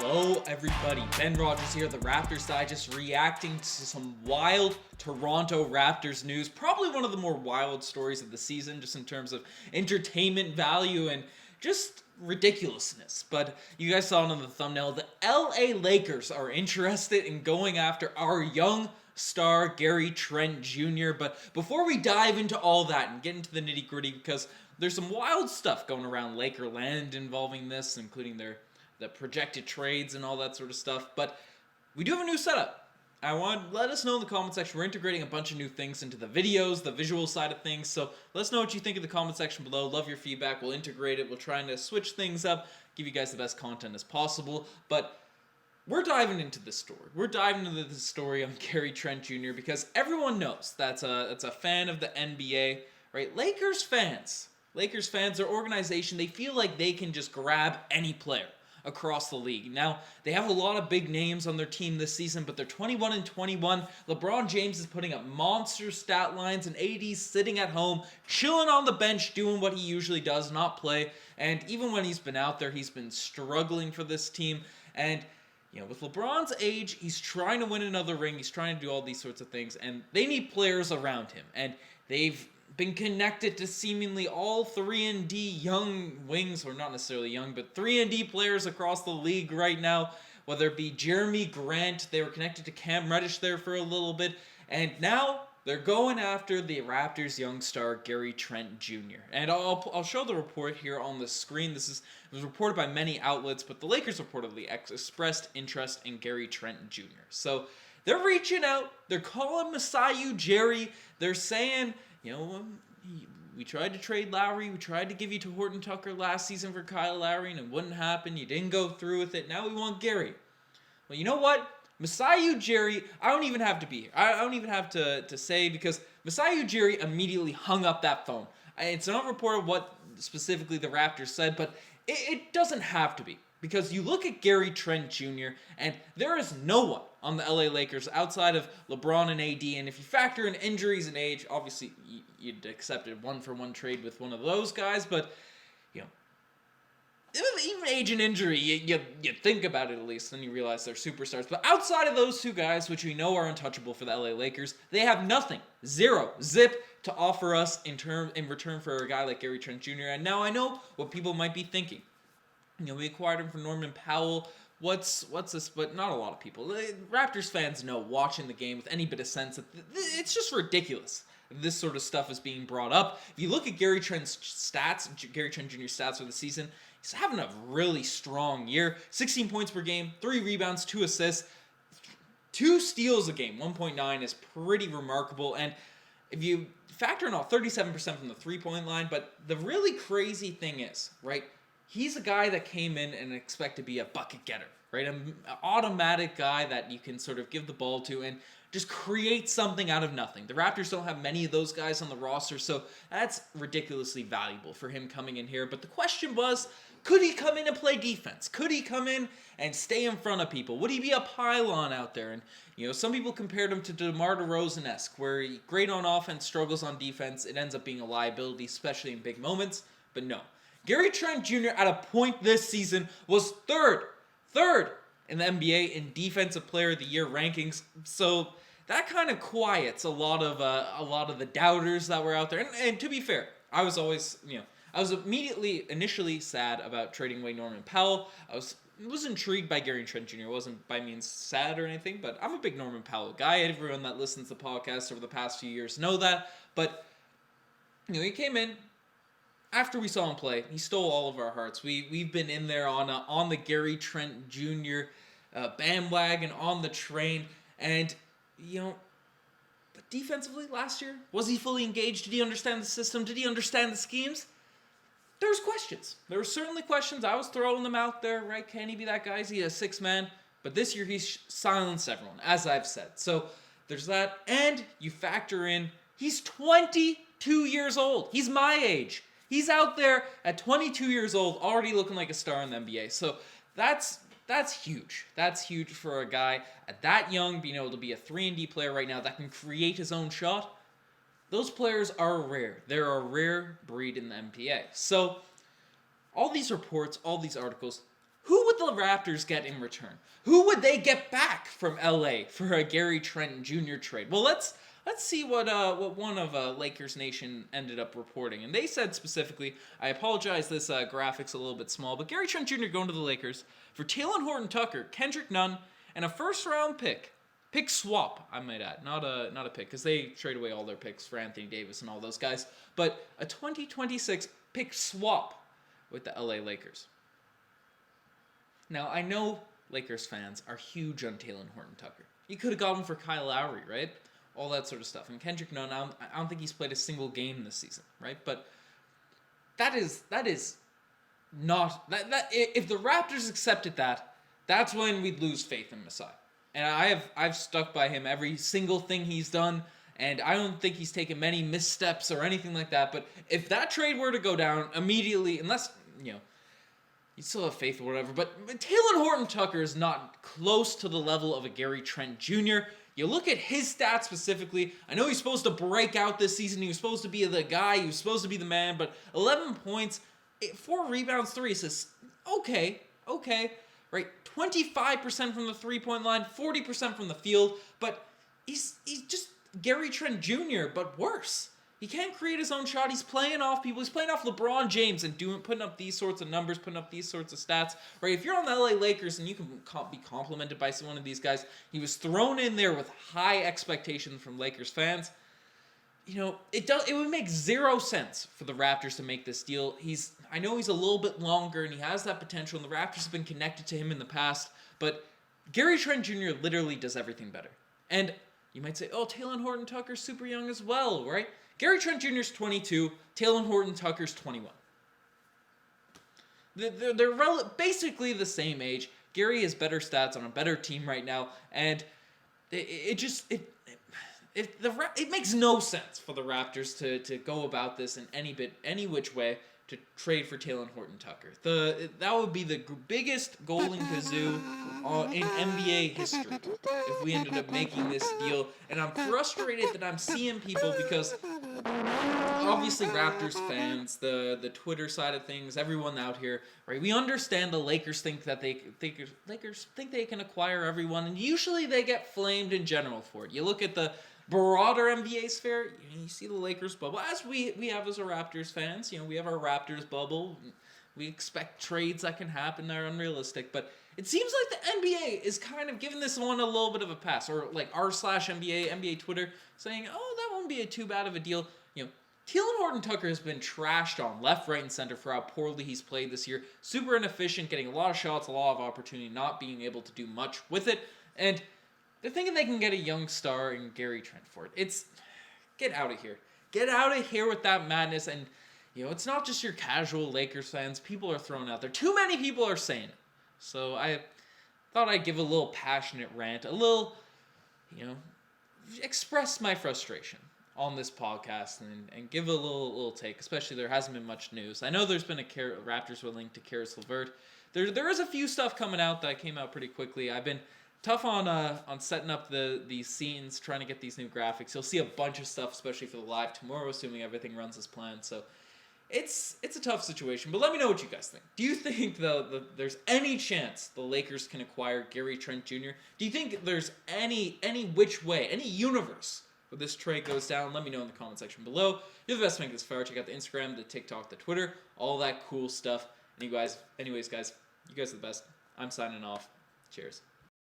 Hello everybody, Ben Rogers here, the Raptors Digest, reacting to some wild Toronto Raptors news. Probably one of the more wild stories of the season, just in terms of entertainment value and just ridiculousness. But you guys saw it on the thumbnail, the LA Lakers are interested in going after our young star Gary Trent Jr. But before we dive into all that and get into the nitty gritty, because there's some wild stuff going around Lakerland involving this, including the projected trades and all that sort of stuff. But we do have a new setup. I want let us know in the comment section. We're integrating a bunch of new things into the videos, the visual side of things. So let us know what you think in the comment section below. Love your feedback. We'll integrate it. We'll try to switch things up, give you guys the best content as possible. But we're diving into this story. We're diving into this story on Gary Trent Jr. because everyone knows that's a fan of the NBA, right? Lakers fans, their organization, they feel like they can just grab any player across the league. Now, they have a lot of big names on their team this season, but they're 21-21. LeBron James is putting up monster stat lines, and AD's sitting at home, chilling on the bench, doing what he usually does, not play. And even when he's been out there, he's been struggling for this team. And with LeBron's age, he's trying to win another ring. He's trying to do all these sorts of things, and they need players around him. And they've been connected to seemingly all 3-and-D young wings, or not necessarily young, but 3-and-D players across the league right now, whether it be Jeremy Grant, they were connected to Cam Reddish there for a little bit, and now they're going after the Raptors' young star, Gary Trent Jr. And I'll show the report here on the screen. It was reported by many outlets, but the Lakers reportedly expressed interest in Gary Trent Jr. So they're reaching out. They're calling Masai Ujiri. They're saying, we tried to trade Lowry. We tried to give you to Horton Tucker last season for Kyle Lowry, and it wouldn't happen. You didn't go through with it. Now we want Gary. Well, you know what? Masai Ujiri, I don't even have to be here. I don't even have to say, because Masai Ujiri immediately hung up that phone. It's not reported what specifically the Raptors said, but it doesn't have to be. Because you look at Gary Trent Jr., and there is no one on the LA Lakers outside of LeBron and AD, and if you factor in injuries and age, obviously you'd accept a one-for-one trade with one of those guys, but, even age and injury, you think about it at least, then you realize they're superstars. But outside of those two guys, which we know are untouchable for the LA Lakers, they have nothing, zero, zip, to offer us in return for a guy like Gary Trent Jr. And now I know what people might be thinking. We acquired him for Norman Powell. What's this? But not a lot of people. Raptors fans know, watching the game with any bit of sense, that it's just ridiculous. This sort of stuff is being brought up. If you look at Gary Trent Jr.'s stats for the season, he's having a really strong year. 16 points per game, 3 rebounds, 2 assists, 2 steals a game. 1.9 is pretty remarkable. And if you factor in all 37% from the three-point line, but the really crazy thing is, right, he's a guy that came in and expect to be a bucket getter, right? An automatic guy that you can sort of give the ball to and just create something out of nothing. The Raptors don't have many of those guys on the roster, so that's ridiculously valuable for him coming in here. But the question was, could he come in and play defense? Could he come in and stay in front of people? Would he be a pylon out there? And, some people compared him to DeMar DeRozan-esque, where he's great on offense, struggles on defense. It ends up being a liability, especially in big moments. But no. Gary Trent Jr. at a point this season was third in the NBA in Defensive Player of the Year rankings. So that kind of quiets a lot of the doubters that were out there. And to be fair, I was always, I was initially sad about trading away Norman Powell. I was intrigued by Gary Trent Jr. I wasn't by means sad or anything, but I'm a big Norman Powell guy. Everyone that listens to the podcast over the past few years know that. But he came in. After we saw him play, he stole all of our hearts. We've been in there on the Gary Trent Jr. Bandwagon, on the train, and but defensively last year, was he fully engaged? Did he understand the system? Did he understand the schemes? There was questions. There were certainly questions. I was throwing them out there, right? Can he be that guy? Is he a 6-man? But this year he's silenced everyone, as I've said. So there's that, and you factor in he's 22 years old. He's my age. He's out there at 22 years old, already looking like a star in the NBA. So that's huge. That's huge for a guy at that young, being able to be a 3-and-D player right now that can create his own shot. Those players are rare. They're a rare breed in the NBA. So all these reports, all these articles, who would would the Raptors get in return? Who would they get back from LA for a Gary Trent Jr. trade? Well, let's see what one of Lakers Nation ended up reporting. And they said specifically, I apologize, this graphic's a little bit small, but Gary Trent Jr. going to the Lakers for Talen Horton-Tucker, Kendrick Nunn, and a first-round pick. Pick swap, I might add. Not a pick, because they trade away all their picks for Anthony Davis and all those guys. But a 2026 pick swap with the LA Lakers. Now, I know Lakers fans are huge on Talen Horton-Tucker. You could have got him for Kyle Lowry, right? All that sort of stuff. And Kendrick Nunn, I don't think he's played a single game this season, right? But that is not... If the Raptors accepted that, that's when we'd lose faith in Masai. And I've stuck by him every single thing he's done, and I don't think he's taken many missteps or anything like that. But if that trade were to go down immediately, unless, you still have faith or whatever, but Talen Horton-Tucker is not close to the level of a Gary Trent Jr. You look at his stats specifically. I know he's supposed to break out this season. He was supposed to be the guy. He was supposed to be the man. But 11 points, 4 rebounds, 3 assists. Okay. Right, 25% from the three-point line, 40% from the field, but he's just Gary Trent Jr., but worse. He can't create his own shot. He's playing off people. He's playing off LeBron James and putting up these sorts of numbers, putting up these sorts of stats. Right, if you're on the LA Lakers and you can be complimented by one of these guys, he was thrown in there with high expectations from Lakers fans. It would make zero sense for the Raptors to make this deal. I know he's a little bit longer and he has that potential, and the Raptors have been connected to him in the past, but Gary Trent Jr. literally does everything better. And you might say, Talen Horton-Tucker's super young as well, right? Gary Trent Jr. is 22, Talen Horton-Tucker's 21. They're basically the same age. Gary has better stats on a better team right now, and it makes no sense for the Raptors to go about this in any which way to trade for Talen Horton-Tucker. That would be the biggest golden kazoo in NBA history if we ended up making this deal. And I'm frustrated that I'm seeing people, because obviously Raptors fans, the Twitter side of things, everyone out here, right? We understand the Lakers think that Lakers think they can acquire everyone, and usually they get flamed in general for it. You look at the broader NBA sphere, you see the Lakers bubble, as we have as a Raptors fans. We have our Raptors bubble. We expect trades that can happen that are unrealistic, but it seems like the NBA is kind of giving this one a little bit of a pass, or like r/NBA Twitter saying, that won't be too bad of a deal. Talen Horton-Tucker has been trashed on left, right, and center for how poorly he's played this year. Super inefficient, getting a lot of shots, a lot of opportunity, not being able to do much with it, and they're thinking they can get a young star in Gary Trent for it. Get out of here. Get out of here with that madness. And, it's not just your casual Lakers fans. People are thrown out there. Too many people are saying it. So I thought I'd give a little passionate rant, a little, express my frustration on this podcast and give a little take, especially there hasn't been much news. I know there's been Raptors were linked to Karis LeVert. There is a few stuff coming out that came out pretty quickly. I've been tough on setting up these scenes, trying to get these new graphics. You'll see a bunch of stuff, especially for the live tomorrow, assuming everything runs as planned. So it's a tough situation, but let me know what you guys think. Do you think there's any chance the Lakers can acquire Gary Trent Jr.? Do you think there's any which way, any universe where this trade goes down? Let me know in the comment section below. You're the best to make this far. Check out the Instagram, the TikTok, the Twitter, all that cool stuff. Anyways, guys, you guys are the best. I'm signing off. Cheers.